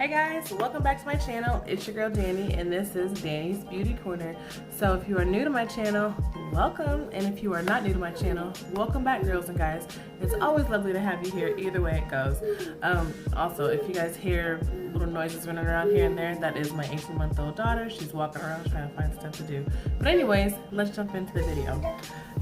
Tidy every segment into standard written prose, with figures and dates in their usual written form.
Hey guys, welcome back to my channel. It's your girl Danny and this is Danny's Beauty Corner. So if you are new to my channel, welcome, and if you are not new to my channel, welcome back, girls and guys. It's always lovely to have you here either way it goes. Also, if you guys hear little noises running around here and there, that is my 18-month-old daughter. She's walking around trying to find stuff to do. But anyways, let's jump into the video.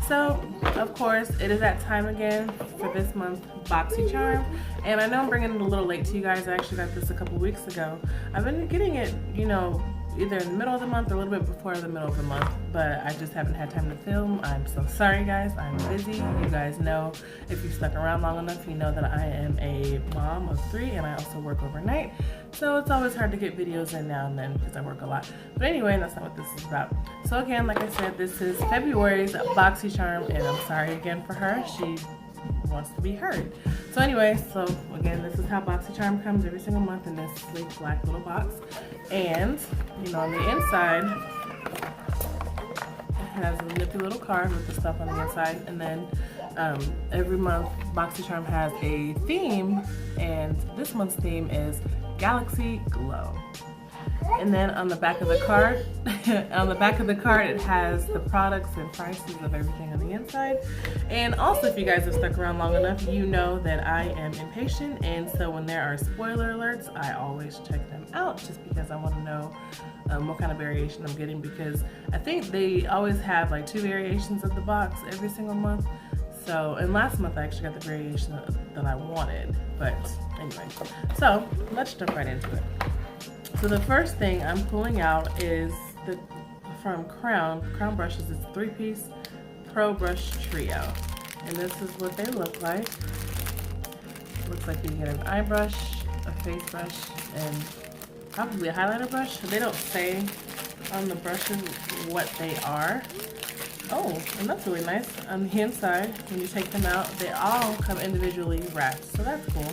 So, of course, it is that time again for this month, Boxycharm. And I know I'm bringing it a little late to you guys. I actually got this a couple weeks ago. I've been getting it, you know, either in the middle of the month or a little bit before the middle of the month, but I just haven't had time to film. I'm so sorry, guys. I'm busy. You guys know, if you've stuck around long enough, you know that I am a mom of 3 and I also work overnight. So it's always hard to get videos in now and then because I work a lot. But anyway, that's not what this is about. So again, like I said, this is February's Boxycharm, and I'm sorry again for her. She wants to be heard. So anyway, so again, this is how Boxycharm comes every single month in this sleek black little box. And, you know, on the inside, it has a nifty little card with the stuff on the inside. And then every month, Boxycharm has a theme, and this month's theme is Galaxy Glow. And then on the back of the card, it has the products and prices of everything on the inside. And also, if you guys have stuck around long enough, you know that I am impatient, and so when there are spoiler alerts, I always check them out just because I want to know what kind of variation I'm getting, because I think they always have like 2 variations of the box every single month. So, and last month I actually got the variation that I wanted, but anyway, so let's jump right into it. So the first thing I'm pulling out is from Crown brushes. It's a 3-piece Pro Brush Trio, and this is what they look like. Looks like you get an eye brush, a face brush, and probably a highlighter brush. They don't say on the brushes what they are. Oh, and that's really nice. On the inside, when you take them out, they all come individually wrapped, so that's cool.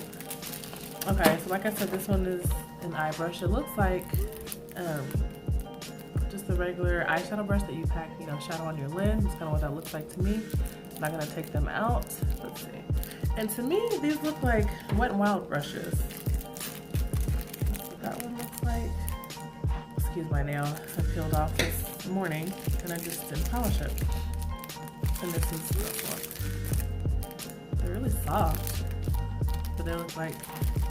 Okay, so like I said, this one is an eye brush. It looks like just a regular eyeshadow brush that you pack, you know, shadow on your lid. That's kind of what that looks like to me. I'm not gonna take them out. Let's see. And to me, these look like Wet n Wild brushes. That's what that one looks like. Excuse my nail. I peeled off this morning and I just didn't polish it. And this is this one. They're really soft, but they look like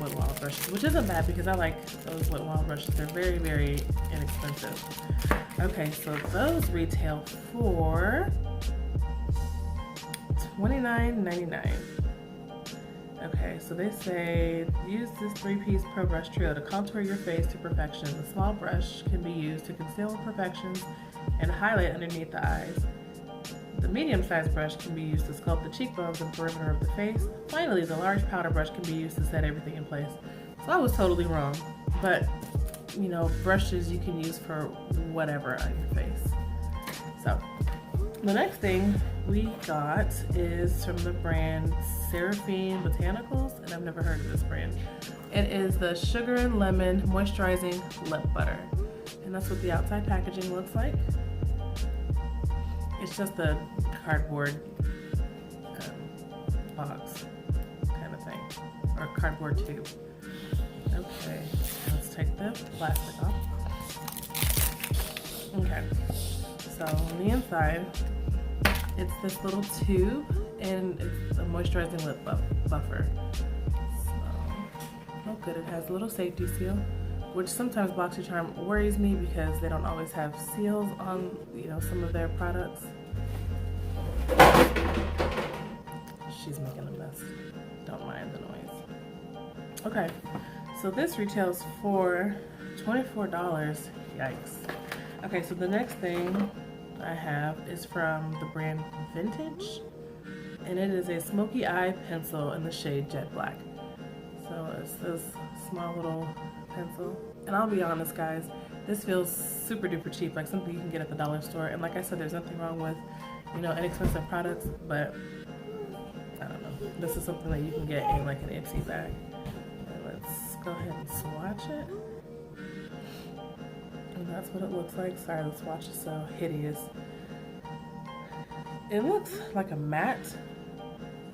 Wet n Wild brushes, which isn't bad because I like those Wet n Wild brushes. They're very, very inexpensive. Okay, so those retail for $29.99. Okay, so they say use this 3-piece Pro Brush Trio to contour your face to perfection. The small brush can be used to conceal imperfections and highlight underneath the eyes. The medium-sized brush can be used to sculpt the cheekbones and perimeter of the face. Finally, the large powder brush can be used to set everything in place. So I was totally wrong, but you know, brushes you can use for whatever on your face. So the next thing we got is from the brand Sarafine Botanicals, and I've never heard of this brand. It is the Sugar and Lemon Moisturizing Lip Butter, and that's what the outside packaging looks like. It's just a cardboard box kind of thing, or cardboard tube. Okay, let's take the plastic off. Okay, so on the inside, it's this little tube, and it's a moisturizing lip buffer. So, oh good, it has a little safety seal, which sometimes Boxycharm worries me because they don't always have seals on, you know, some of their products. She's making a mess. Don't mind the noise. Okay, so this retails for $24. Yikes. Okay, so the next thing I have is from the brand Vintage, and it is a smoky eye pencil in the shade Jet Black. So it's this small little pencil, and I'll be honest, guys, this feels super duper cheap, like something you can get at the dollar store. And like I said, there's nothing wrong with, you know, inexpensive products, but I don't know, this is something that you can get in like an Ipsy bag. And let's go ahead and swatch it. And that's what it looks like. Sorry, the swatch is so hideous. It looks like a matte,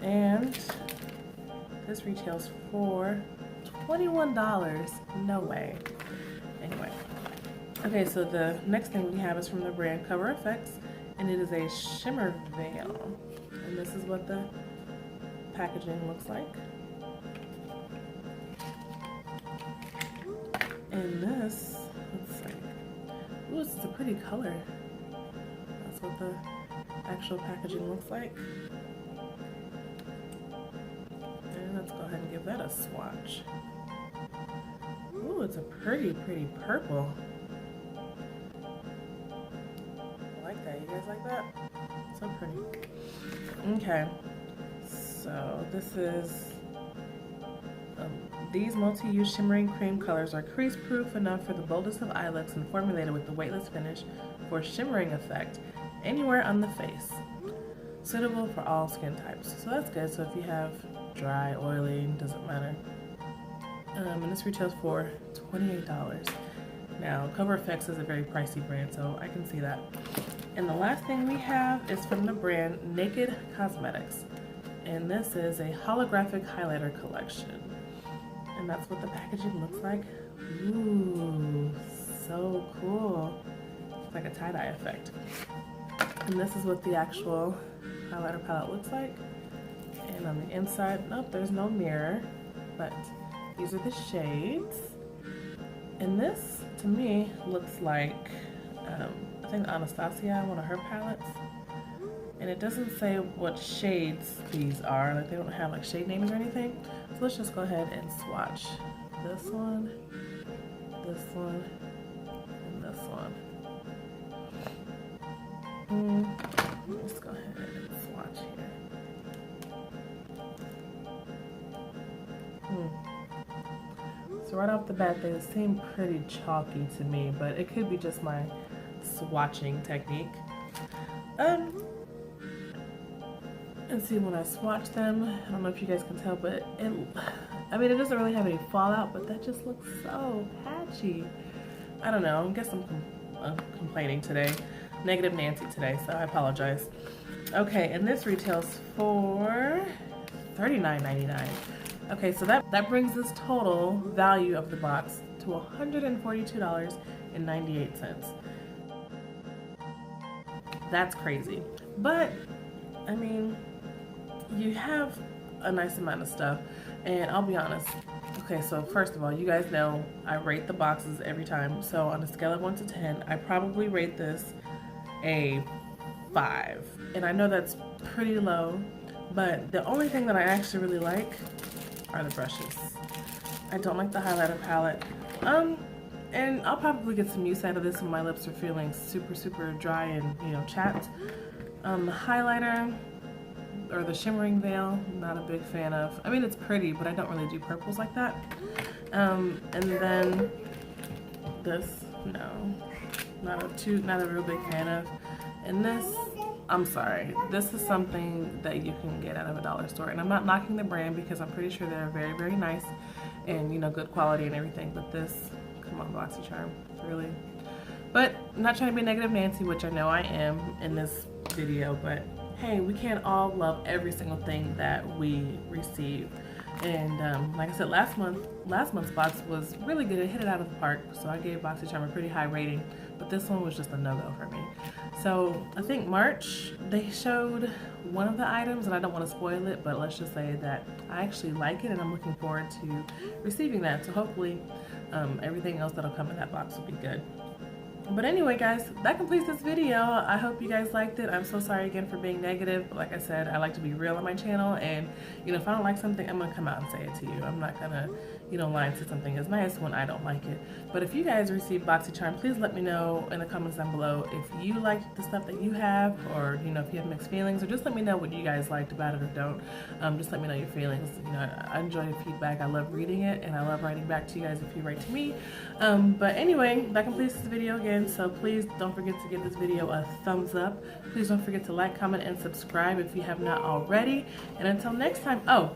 and this retails for $21. No way. Anyway. Okay, so the next thing we have is from the brand Cover FX, and it is a shimmer veil. And this is what the packaging looks like. And this, let's see. Ooh, this is a pretty color. That's what the actual packaging looks like. And let's go ahead and give that a swatch. Ooh, it's a pretty purple. I like that. You guys like that? So pretty. Okay. So this is, these multi-use shimmering cream colors are crease-proof enough for the boldest of eye looks and formulated with the weightless finish for shimmering effect anywhere on the face. Suitable for all skin types. So that's good. So if you have dry, oily, doesn't matter. And this retails for $28. Now, Cover FX is a very pricey brand, so I can see that. And the last thing we have is from the brand Naked Cosmetics. And this is a holographic highlighter collection. And that's what the packaging looks like. Ooh, so cool. It's like a tie-dye effect. And this is what the actual highlighter palette looks like. And on the inside, nope, there's no mirror, but these are the shades. And this, to me, looks like, I think Anastasia, one of her palettes. And it doesn't say what shades these are. Like, they don't have like shade names or anything. So let's just go ahead and swatch this one, and this one. Let's go ahead and swatch here. So right off the bat, they seem pretty chalky to me, but it could be just my swatching technique. And see, when I swatch them, I don't know if you guys can tell, but it doesn't really have any fallout, but that just looks so patchy. I don't know, I guess I'm complaining today. Negative Nancy today, so I apologize. Okay, and this retails for $39.99. Okay, so that brings this total value of the box to $142.98. That's crazy. But, I mean, you have a nice amount of stuff, and I'll be honest. Okay, so first of all, you guys know I rate the boxes every time. So on a scale of 1 to 10, I probably rate this a 5. And I know that's pretty low, but the only thing that I actually really like are the brushes. I don't like the highlighter palette. And I'll probably get some use out of this when my lips are feeling super dry and, you know, chapped. The highlighter, or the shimmering veil, not a big fan of. I mean, it's pretty, but I don't really do purples like that. And then this, no, not a real big fan of. And this, I'm sorry, this is something that you can get out of a dollar store. And I'm not knocking the brand because I'm pretty sure they're very nice and, you know, good quality and everything. But this, come on, Boxycharm, really. But I'm not trying to be negative Nancy, which I know I am in this video, but hey, we can't all love every single thing that we receive. And like I said, last month's box was really good. It hit it out of the park, so I gave Boxycharm a pretty high rating, but this one was just a no-go for me. So I think March, they showed one of the items, and I don't want to spoil it, but let's just say that I actually like it, and I'm looking forward to receiving that. So hopefully everything else that'll come in that box will be good. But anyway, guys, that completes this video. I hope you guys liked it. I'm so sorry again for being negative, but like I said, I like to be real on my channel, and you know, if I don't like something, I'm gonna come out and say it to you. I'm not gonna, you know, lie and say something is nice when I don't like it. But if you guys receive Boxycharm, please let me know in the comments down below if you like the stuff that you have, or you know, if you have mixed feelings, or just let me know what you guys liked about it or don't. Just let me know your feelings. You know, I enjoy the feedback. I love reading it, and I love writing back to you guys if you write to me. But anyway, that completes this video again. So please don't forget to give this video a thumbs up. Please don't forget to like, comment, and subscribe if you have not already. And until next time, I'm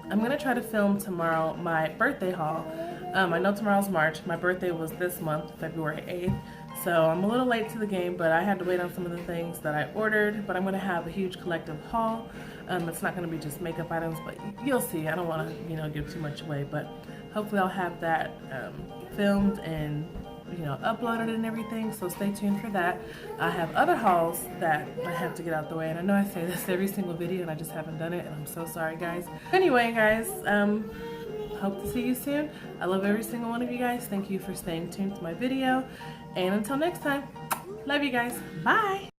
gonna try to film tomorrow my birthday haul. I know tomorrow's March. My birthday was this month, February 8th. So I'm a little late to the game, but I had to wait on some of the things that I ordered. But I'm going to have a huge collective haul. It's not going to be just makeup items, but you'll see. I don't want to, give too much away, but hopefully I'll have that filmed and uploaded and everything, so stay tuned for that. I have other hauls that I have to get out the way, and I know I say this every single video and I just haven't done it, and I'm so sorry, guys. Anyway, guys, hope to see you soon. I love every single one of you guys. Thank you for staying tuned to my video, and until next time, love you guys. Bye.